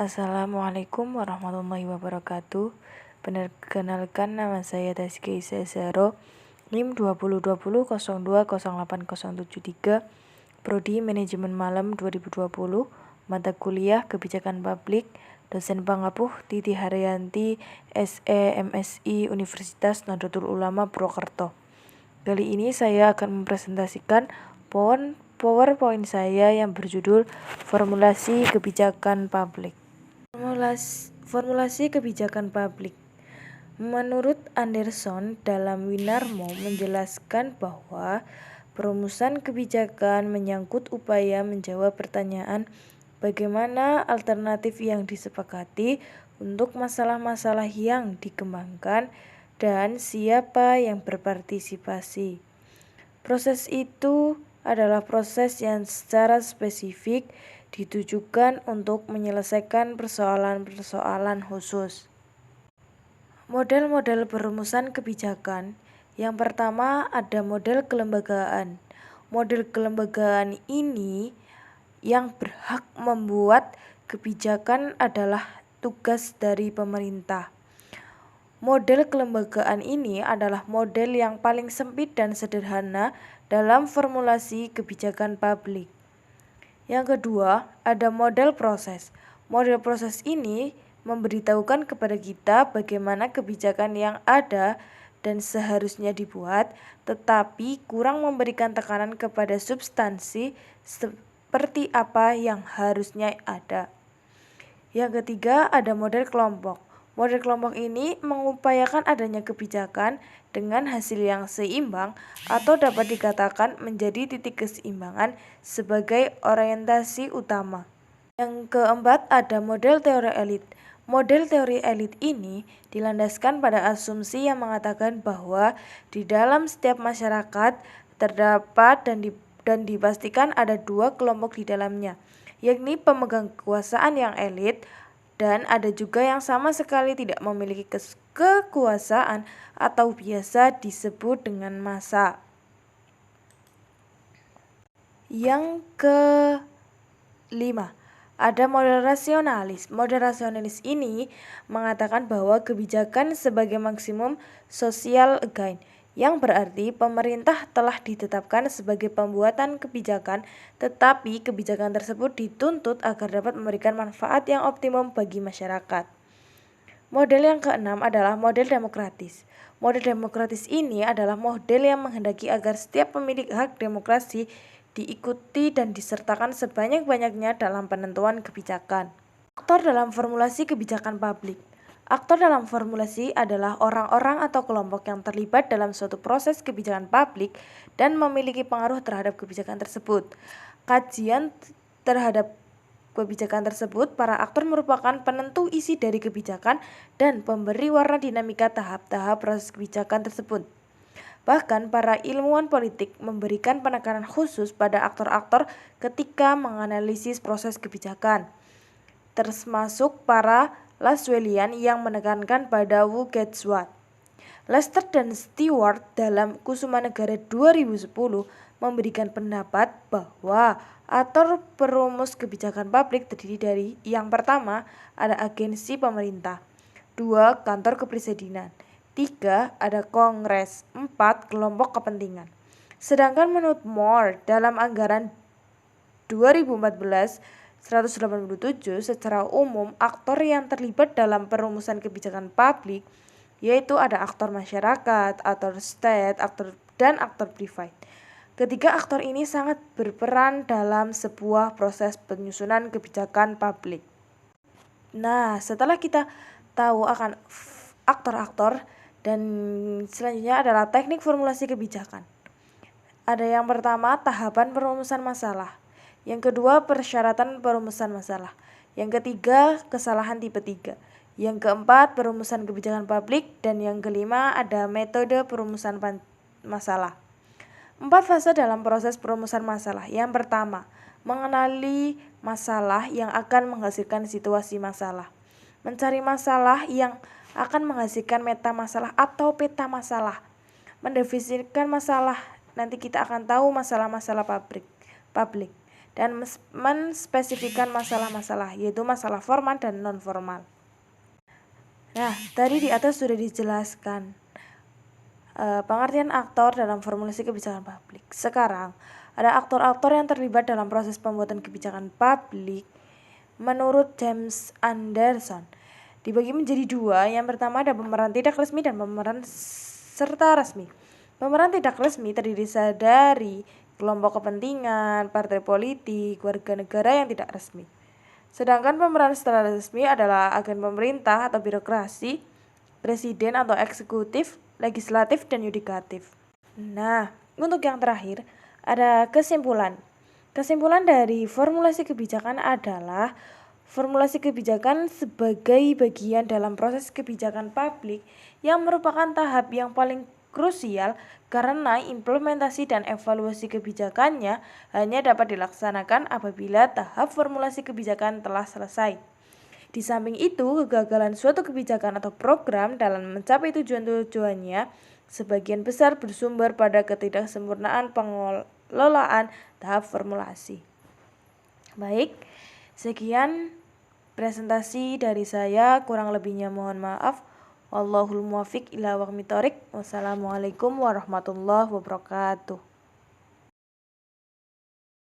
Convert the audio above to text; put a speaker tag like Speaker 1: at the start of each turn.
Speaker 1: Assalamualaikum warahmatullahi wabarakatuh. Perkenalkan, nama saya Taski Isazaro, NIM 202002080773, Prodi Manajemen Malam 2020, mata kuliah Kebijakan Publik, dosen Pangapuh Titi Haryanti, SE MSI Universitas Nahdlatul Ulama Purwokerto. Kali ini saya akan mempresentasikan PowerPoint saya yang berjudul Formulasi Kebijakan Publik. Formulasi kebijakan publik. Menurut Anderson, dalam Winarmo menjelaskan bahwa perumusan kebijakan menyangkut upaya menjawab pertanyaan bagaimana alternatif yang disepakati untuk masalah-masalah yang dikembangkan dan siapa yang berpartisipasi. Proses itu adalah proses yang secara spesifik ditujukan untuk menyelesaikan persoalan-persoalan khusus. Model-model perumusan kebijakan. Yang pertama ada model kelembagaan. Model kelembagaan ini yang berhak membuat kebijakan adalah tugas dari pemerintah. Model kelembagaan ini adalah model yang paling sempit dan sederhana dalam formulasi kebijakan publik. Yang kedua, ada model proses. Model proses ini memberitahukan kepada kita bagaimana kebijakan yang ada dan seharusnya dibuat, tetapi kurang memberikan tekanan kepada substansi seperti apa yang harusnya ada. Yang ketiga, ada model kelompok. Model kelompok ini mengupayakan adanya kebijakan dengan hasil yang seimbang atau dapat dikatakan menjadi titik keseimbangan sebagai orientasi utama. Yang keempat, ada model teori elit. Model teori elit ini dilandaskan pada asumsi yang mengatakan bahwa di dalam setiap masyarakat terdapat dan dipastikan ada dua kelompok di dalamnya, yakni pemegang kekuasaan yang elit, dan ada juga yang sama sekali tidak memiliki kekuasaan atau biasa disebut dengan massa. Yang kelima, ada model rasionalis. Model rasionalis ini mengatakan bahwa kebijakan sebagai maksimum social gain, yang berarti pemerintah telah ditetapkan sebagai pembuatan kebijakan, tetapi kebijakan tersebut dituntut agar dapat memberikan manfaat yang optimum bagi masyarakat. Model yang keenam adalah model demokratis. Model demokratis ini adalah model yang menghendaki agar setiap pemilik hak demokrasi diikuti dan disertakan sebanyak-banyaknya dalam penentuan kebijakan. Aktor dalam formulasi kebijakan publik. Aktor dalam formulasi adalah orang-orang atau kelompok yang terlibat dalam suatu proses kebijakan publik dan memiliki pengaruh terhadap kebijakan tersebut. Kajian terhadap kebijakan tersebut, para aktor merupakan penentu isi dari kebijakan dan pemberi warna dinamika tahap-tahap proses kebijakan tersebut. Bahkan para ilmuwan politik memberikan penekanan khusus pada aktor-aktor ketika menganalisis proses kebijakan, termasuk para Laswellian yang menekankan pada who gets what. Lester dan Stewart dalam Kusumanegara 2010 memberikan pendapat bahwa aktor perumus kebijakan publik terdiri dari: yang pertama, ada agensi pemerintah; 2, kantor kepresidenan; 3, ada kongres; 4, kelompok kepentingan. Sedangkan menurut Moore, dalam anggaran 2014 187, secara umum aktor yang terlibat dalam perumusan kebijakan publik yaitu ada aktor masyarakat, aktor state, dan aktor privat. Ketiga aktor ini sangat berperan dalam sebuah proses penyusunan kebijakan publik. Nah, setelah kita tahu akan aktor-aktor, dan selanjutnya adalah teknik formulasi kebijakan. Ada yang pertama, tahapan perumusan masalah. Yang kedua, persyaratan perumusan masalah. Yang ketiga, kesalahan tipe 3. Yang keempat, perumusan kebijakan publik. Dan yang kelima, ada metode perumusan masalah. 4 fase dalam proses perumusan masalah. Yang pertama, mengenali masalah yang akan menghasilkan situasi masalah. Mencari masalah yang akan menghasilkan meta masalah atau peta masalah. Mendefinisikan masalah. Nanti kita akan tahu masalah-masalah publik. dan menspesifikkan masalah-masalah, yaitu masalah formal dan non-formal. Nah, tadi di atas sudah dijelaskan pengertian aktor dalam formulasi kebijakan publik. Sekarang, ada aktor-aktor yang terlibat dalam proses pembuatan kebijakan publik. Menurut James Anderson, dibagi menjadi dua. Yang pertama ada pemeran tidak resmi dan pemeran serta resmi. Pemeran tidak resmi terdiri dari kelompok kepentingan, partai politik, warga negara yang tidak resmi. Sedangkan pemeran secara resmi adalah agen pemerintah atau birokrasi, presiden atau eksekutif, legislatif, dan yudikatif. Nah, untuk yang terakhir ada kesimpulan. Kesimpulan dari formulasi kebijakan adalah formulasi kebijakan sebagai bagian dalam proses kebijakan publik yang merupakan tahap yang paling krusial karena implementasi dan evaluasi kebijakannya hanya dapat dilaksanakan apabila tahap formulasi kebijakan telah selesai. Di samping itu, kegagalan suatu kebijakan atau program dalam mencapai tujuan-tujuannya sebagian besar bersumber pada ketidaksempurnaan pengelolaan tahap formulasi. Baik, sekian presentasi dari saya, kurang lebihnya mohon maaf. Wallahul muwaffiq ila aqwamit thoriq. Wassalamualaikum warahmatullahi wabarakatuh.